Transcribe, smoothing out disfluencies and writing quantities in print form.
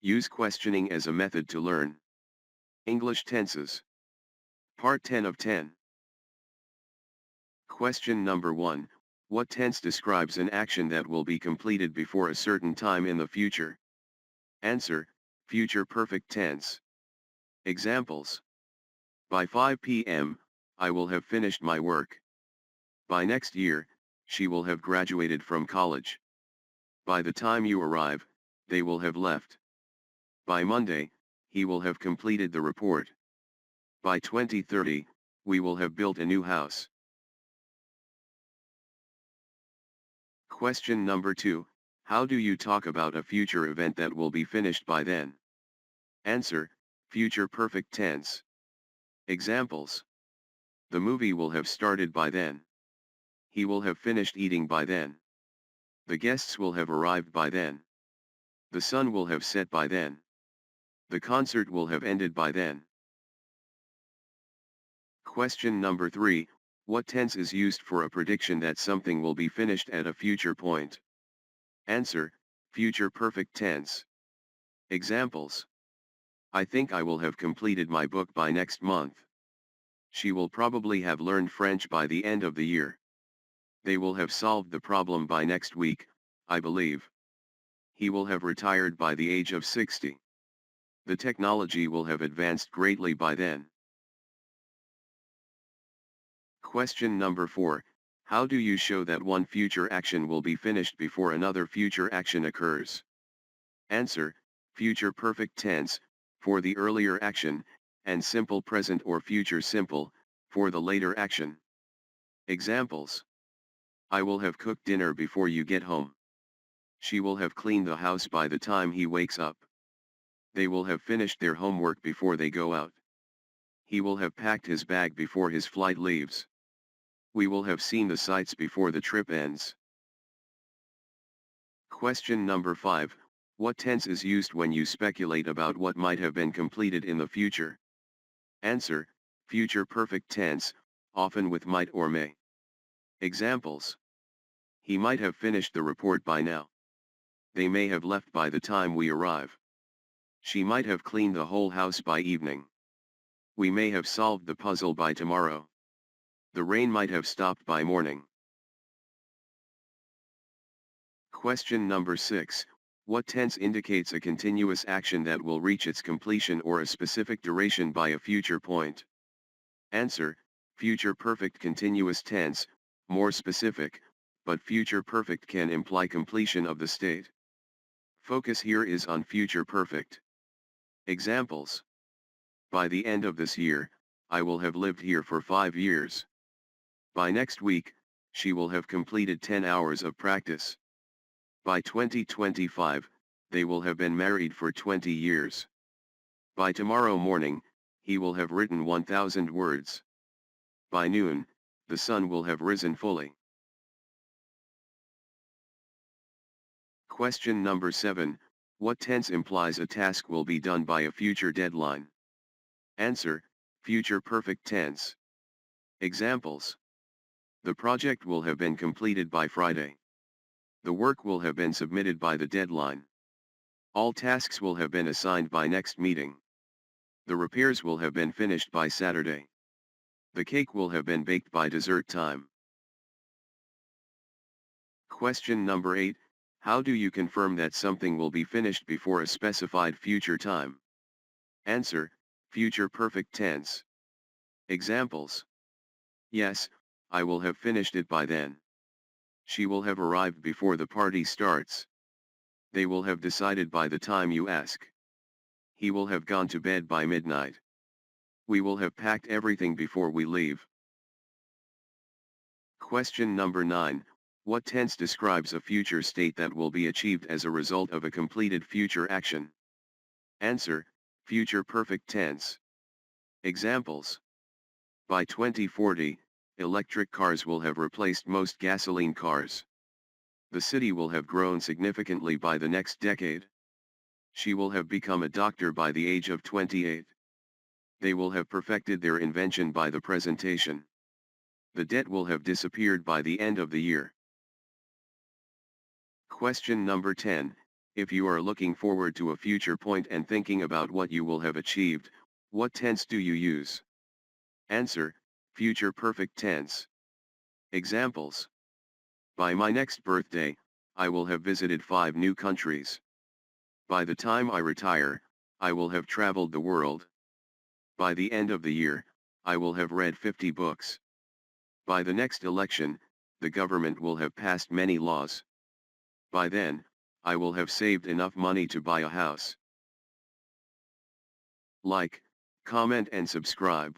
Use questioning as a method to learn. English tenses. Part 10 of 10. Question number 1. What tense describes an action that will be completed before a certain time in the future? Answer, future perfect tense. Examples. By 5 p.m., I will have finished my work. By next year, she will have graduated from college. By the time you arrive, they will have left. By Monday, he will have completed the report. By 2030, we will have built a new house. Question number 2. How do you talk about a future event that will be finished by then? Answer, future perfect tense. Examples. The movie will have started by then. He will have finished eating by then. The guests will have arrived by then. The sun will have set by then. The concert will have ended by then. Question number 3. What tense is used for a prediction that something will be finished at a future point? Answer, future perfect tense. Examples. I think I will have completed my book by next month. She will probably have learned French by the end of the year. They will have solved the problem by next week, I believe. He will have retired by the age of 60. The technology will have advanced greatly by then. Question number 4. How do you show that one future action will be finished before another future action occurs? Answer, future perfect tense, for the earlier action, and simple present or future simple, for the later action. Examples. I will have cooked dinner before you get home. She will have cleaned the house by the time he wakes up. They will have finished their homework before they go out. He will have packed his bag before his flight leaves. We will have seen the sights before the trip ends. Question number 5. What tense is used when you speculate about what might have been completed in the future? Answer, future perfect tense, often with might or may. Examples. He might have finished the report by now. They may have left by the time we arrive. She might have cleaned the whole house by evening. We may have solved the puzzle by tomorrow. The rain might have stopped by morning. Question number 6. What tense indicates a continuous action that will reach its completion or a specific duration by a future point? Answer, future perfect continuous tense, more specific, but future perfect can imply completion of the state. Focus here is on future perfect. Examples. By the end of this year, I will have lived here for 5 years. By next week, she will have completed 10 hours of practice. By 2025, they will have been married for 20 years. By tomorrow morning, he will have written 1,000 words. By noon, the sun will have risen fully. Question number 7. What tense implies a task will be done by a future deadline? Answer, future perfect tense. Examples. The project will have been completed by Friday. The work will have been submitted by the deadline. All tasks will have been assigned by next meeting. The repairs will have been finished by Saturday. The cake will have been baked by dessert time. Question number 8. How do you confirm that something will be finished before a specified future time? Answer, future perfect tense. Examples. Yes, I will have finished it by then. She will have arrived before the party starts. They will have decided by the time you ask. He will have gone to bed by midnight. We will have packed everything before we leave. Question number 9. What tense describes a future state that will be achieved as a result of a completed future action? Answer, future perfect tense. Examples. By 2040, electric cars will have replaced most gasoline cars. The city will have grown significantly by the next decade. She will have become a doctor by the age of 28. They will have perfected their invention by the presentation. The debt will have disappeared by the end of the year. Question number 10. If you are looking forward to a future point and thinking about what you will have achieved, what tense do you use? Answer, future perfect tense. Examples. By my next birthday, I will have visited 5 new countries. By the time I retire, I will have traveled the world. By the end of the year, I will have read 50 books. By the next election, the government will have passed many laws. By then, I will have saved enough money to buy a house. Like, comment and subscribe.